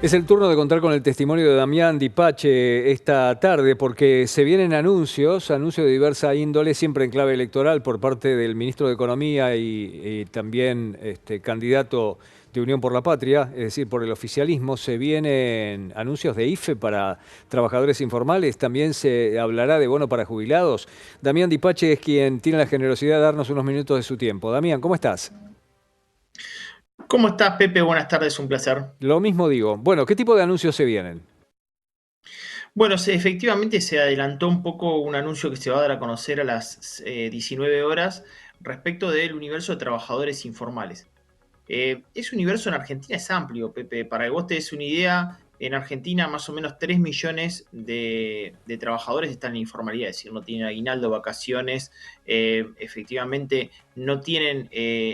Es el turno de contar con el testimonio de Damián Dipache esta tarde, porque se vienen anuncios de diversa índole, siempre en clave electoral, por parte del ministro de Economía y también candidato de Unión por la Patria, es decir, por el oficialismo. Se vienen anuncios de IFE para trabajadores informales, también se hablará de bono para jubilados. Damián Dipache es quien tiene la generosidad de darnos unos minutos de su tiempo. Damián, ¿cómo estás? ¿Cómo estás, Pepe? Buenas tardes, un placer. Lo mismo digo. Bueno, ¿qué tipo de anuncios se vienen? Bueno, efectivamente se adelantó un poco un anuncio que se va a dar a conocer a las 19 horas respecto del universo de trabajadores informales. Ese universo en Argentina es amplio, Pepe. Para que vos te des una idea, en Argentina más o menos 3 millones de trabajadores están en informalidad, es decir, no tienen aguinaldo, vacaciones, efectivamente no tienen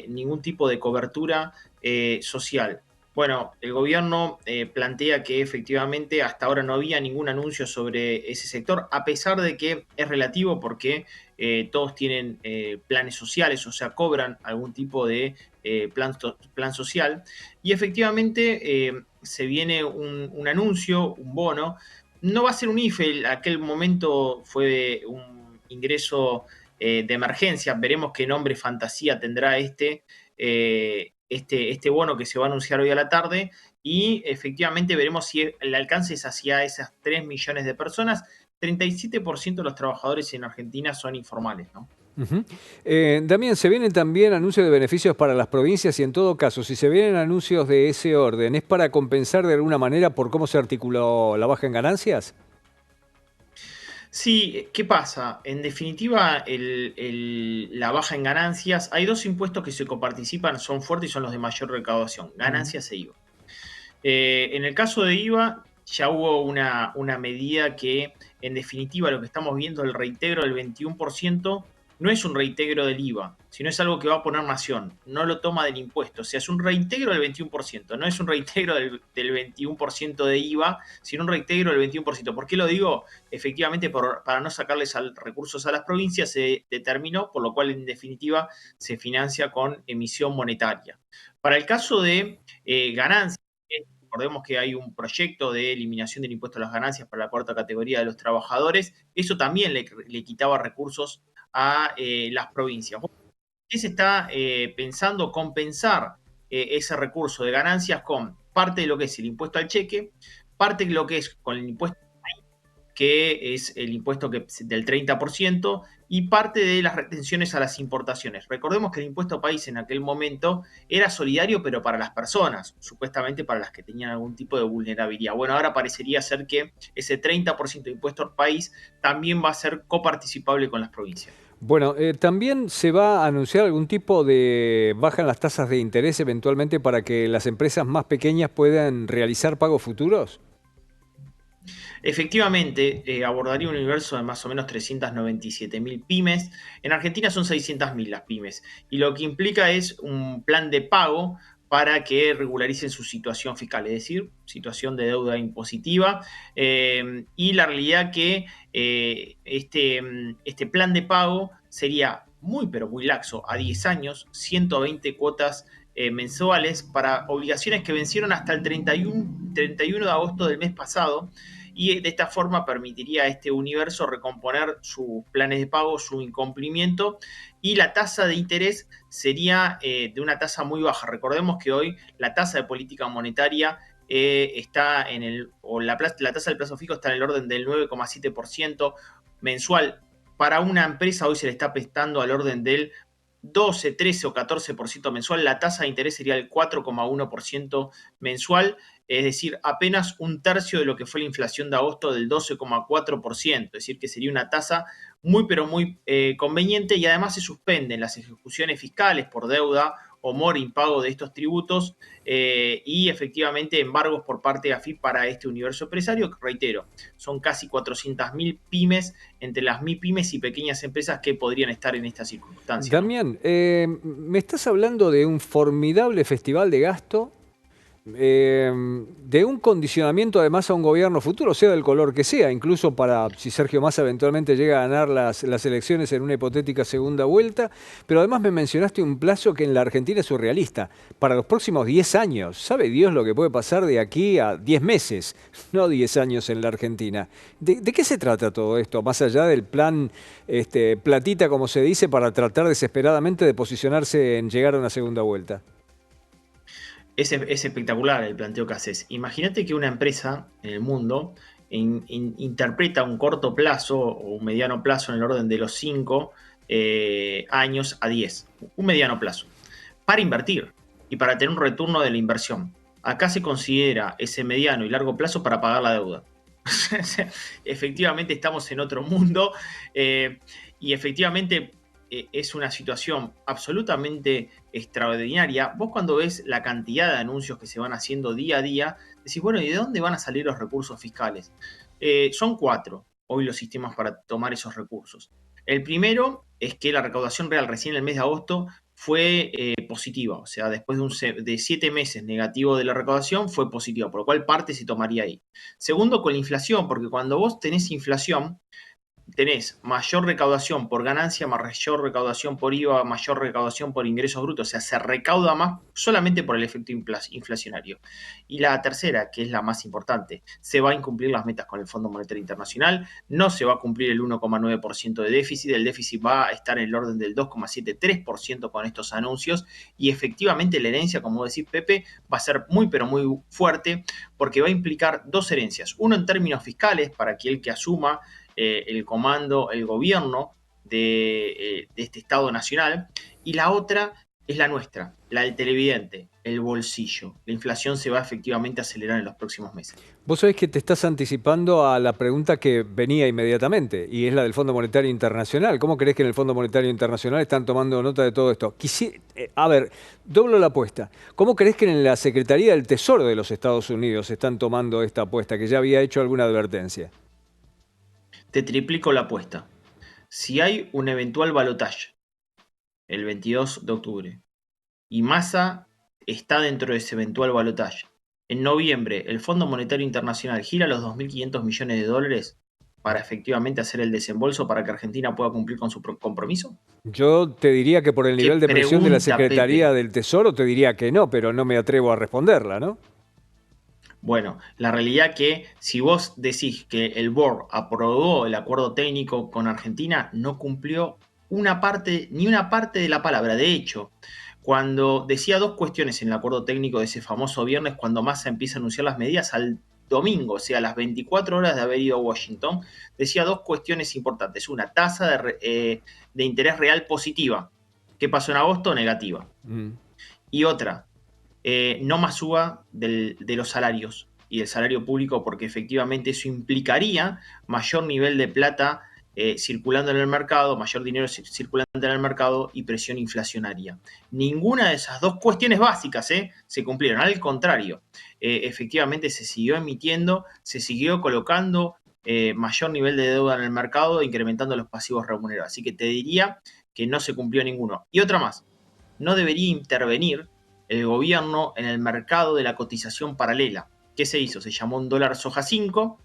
ningún tipo de cobertura social. Bueno, el gobierno plantea que efectivamente hasta ahora no había ningún anuncio sobre ese sector, a pesar de que es relativo porque todos tienen planes sociales, o sea, cobran algún tipo de plan social. Y efectivamente se viene un anuncio, un bono. No va a ser un IFE, en aquel momento fue un ingreso de emergencia. Veremos qué nombre fantasía tendrá este bono que se va a anunciar hoy a la tarde, y efectivamente veremos si el alcance es hacia esas 3 millones de personas. 37% de los trabajadores en Argentina son informales, ¿no? Ujú. Damián, se vienen también anuncios de beneficios para las provincias y en todo caso, si se vienen anuncios de ese orden, ¿es para compensar de alguna manera por cómo se articuló la baja en ganancias? Sí, ¿qué pasa? En definitiva, la baja en ganancias, hay dos impuestos que se coparticipan, son fuertes y son los de mayor recaudación, Mm. ganancias e IVA. En el caso de IVA, ya hubo una medida que, en definitiva, lo que estamos viendo, el reintegro del 21%, no es un reintegro del IVA, sino es algo que va a poner Nación, no lo toma del impuesto. O sea, es un reintegro del 21%, no es un reintegro del 21% de IVA, sino un reintegro del 21%. ¿Por qué lo digo? Efectivamente, para no sacarles recursos a las provincias, se determinó, por lo cual, en definitiva, se financia con emisión monetaria. Para el caso de ganancias, recordemos que hay un proyecto de eliminación del impuesto a las ganancias para la cuarta categoría de los trabajadores. Eso también le quitaba recursos a las provincias. ¿Qué se está pensando? Compensar ese recurso de ganancias con parte de lo que es el impuesto al cheque, parte de lo que es con el impuesto, que es el impuesto del 30%, y parte de las retenciones a las importaciones. Recordemos que el impuesto país en aquel momento era solidario, pero para las personas, supuestamente para las que tenían algún tipo de vulnerabilidad. Bueno, ahora parecería ser que ese 30% de impuesto al país también va a ser coparticipable con las provincias. Bueno, también se va a anunciar algún tipo de baja en las tasas de interés eventualmente para que las empresas más pequeñas puedan realizar pagos futuros. Efectivamente, abordaría un universo de más o menos 397.000 pymes. En Argentina son 600.000 las pymes. Y lo que implica es un plan de pago para que regularicen su situación fiscal, es decir, situación de deuda impositiva. Y la realidad que este plan de pago sería muy, pero muy laxo, a 10 años, 120 cuotas mensuales para obligaciones que vencieron hasta el 31 de agosto del mes pasado, y de esta forma permitiría a este universo recomponer sus planes de pago, su incumplimiento, y la tasa de interés sería de una tasa muy baja. Recordemos que hoy la tasa de política monetaria está la tasa del plazo fijo está en el orden del 9,7% mensual. Para una empresa hoy se le está prestando al orden del 12, 13 o 14% mensual. La tasa de interés sería el 4,1% mensual, es decir, apenas un tercio de lo que fue la inflación de agosto del 12,4%, es decir, que sería una tasa muy, pero muy conveniente, y además se suspenden las ejecuciones fiscales por deuda o mora impago de estos tributos, y efectivamente embargos por parte de AFIP para este universo empresario, que reitero, son casi 400.000 pymes, entre las MIPYMES y pequeñas empresas que podrían estar en esta circunstancia, ¿no? Damián, me estás hablando de un formidable festival de gasto de un condicionamiento además a un gobierno futuro, sea del color que sea, incluso para si Sergio Massa eventualmente llega a ganar las elecciones en una hipotética segunda vuelta, pero además me mencionaste un plazo que en la Argentina es surrealista, para los próximos 10 años. ¿Sabe Dios lo que puede pasar de aquí a 10 meses? No 10 años en la Argentina. ¿De qué se trata todo esto, más allá del plan platita, como se dice, para tratar desesperadamente de posicionarse en llegar a una segunda vuelta? Es espectacular el planteo que haces. Imagínate que una empresa en el mundo interpreta un corto plazo o un mediano plazo en el orden de los 5 años a 10. Un mediano plazo. Para invertir y para tener un retorno de la inversión. Acá se considera ese mediano y largo plazo para pagar la deuda. Efectivamente estamos en otro mundo y efectivamente es una situación absolutamente extraordinaria. Vos cuando ves la cantidad de anuncios que se van haciendo día a día, decís, bueno, ¿y de dónde van a salir los recursos fiscales? Son 4 hoy los sistemas para tomar esos recursos. El primero es que la recaudación real recién en el mes de agosto fue positiva, o sea, después de 7 meses negativo de la recaudación fue positiva, por lo cual parte se tomaría ahí. Segundo, con la inflación, porque cuando vos tenés inflación, tenés mayor recaudación por ganancia, mayor recaudación por IVA, mayor recaudación por ingresos brutos, o sea, se recauda más solamente por el efecto inflacionario. Y la tercera, que es la más importante, se va a incumplir las metas con el Fondo Monetario Internacional, no se va a cumplir el 1,9% de déficit, el déficit va a estar en el orden del 2,73% con estos anuncios y efectivamente la herencia, como decís Pepe, va a ser muy pero muy fuerte porque va a implicar dos herencias, uno en términos fiscales para aquel que asuma el comando, el gobierno de este Estado Nacional, y la otra es la nuestra, la del televidente, el bolsillo. La inflación se va efectivamente a acelerar en los próximos meses. Vos sabés que te estás anticipando a la pregunta que venía inmediatamente, y es la del Fondo Monetario Internacional. ¿Cómo crees que en el Fondo Monetario Internacional están tomando nota de todo esto? A ver, doblo la apuesta. ¿Cómo crees que en la Secretaría del Tesoro de los Estados Unidos están tomando esta apuesta, que ya había hecho alguna advertencia? Te triplico la apuesta. Si hay un eventual balotaje el 22 de octubre y Massa está dentro de ese eventual balotaje, en noviembre el Fondo Monetario Internacional gira los 2.500 millones de dólares para efectivamente hacer el desembolso para que Argentina pueda cumplir con su compromiso? Yo te diría que por el ¿Qué nivel de presión de la pregunta, Secretaría Pepe? del Tesoro, te diría que no, pero no me atrevo a responderla, ¿no? Bueno, la realidad que si vos decís que el board aprobó el acuerdo técnico con Argentina, no cumplió una parte, ni una parte de la palabra. De hecho, cuando decía dos cuestiones en el acuerdo técnico de ese famoso viernes, cuando Massa empieza a anunciar las medidas, al domingo, o sea, a las 24 horas de haber ido a Washington, decía dos cuestiones importantes. Una, tasa de interés real positiva. ¿Qué pasó en agosto? Negativa. Mm. Y otra, no más suba de los salarios y del salario público, porque efectivamente eso implicaría mayor nivel de plata circulando en el mercado, mayor dinero circulando en el mercado y presión inflacionaria. Ninguna de esas dos cuestiones básicas se cumplieron. Al contrario, efectivamente se siguió emitiendo, se siguió colocando mayor nivel de deuda en el mercado, incrementando los pasivos remunerados. Así que te diría que no se cumplió ninguno. Y otra más, no debería intervenir el gobierno en el mercado de la cotización paralela. ¿Qué se hizo? Se llamó un dólar soja 5,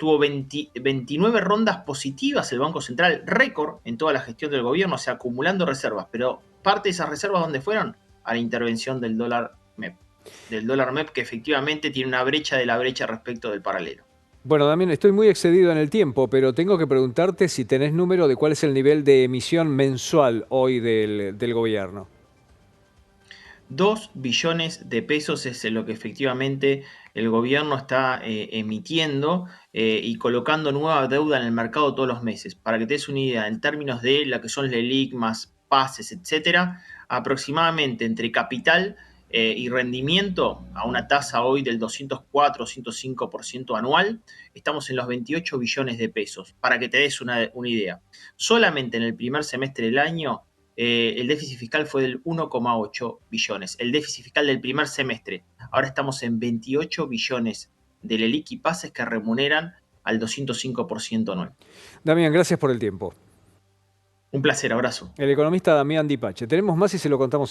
tuvo 29 rondas positivas el Banco Central, récord en toda la gestión del gobierno, o sea, acumulando reservas, pero parte de esas reservas, ¿dónde fueron? A la intervención del dólar MEP, que efectivamente tiene una brecha de la brecha respecto del paralelo. Bueno, Damián, estoy muy excedido en el tiempo, pero tengo que preguntarte si tenés número de cuál es el nivel de emisión mensual hoy del gobierno. 2 billones de pesos es lo que efectivamente el gobierno está emitiendo y colocando nueva deuda en el mercado todos los meses. Para que te des una idea, en términos de la que son LELIC más pases, etcétera, aproximadamente entre capital y rendimiento a una tasa hoy del 204-205% anual, estamos en los 28 billones de pesos. Para que te des una idea, solamente en el primer semestre del año el déficit fiscal fue del 1,8 billones, el déficit fiscal del primer semestre. Ahora estamos en 28 billones de LELIQ y pases que remuneran al 205% anual. Damián, gracias por el tiempo. Un placer, abrazo. El economista Damián Dipache. Tenemos más y se lo contamos en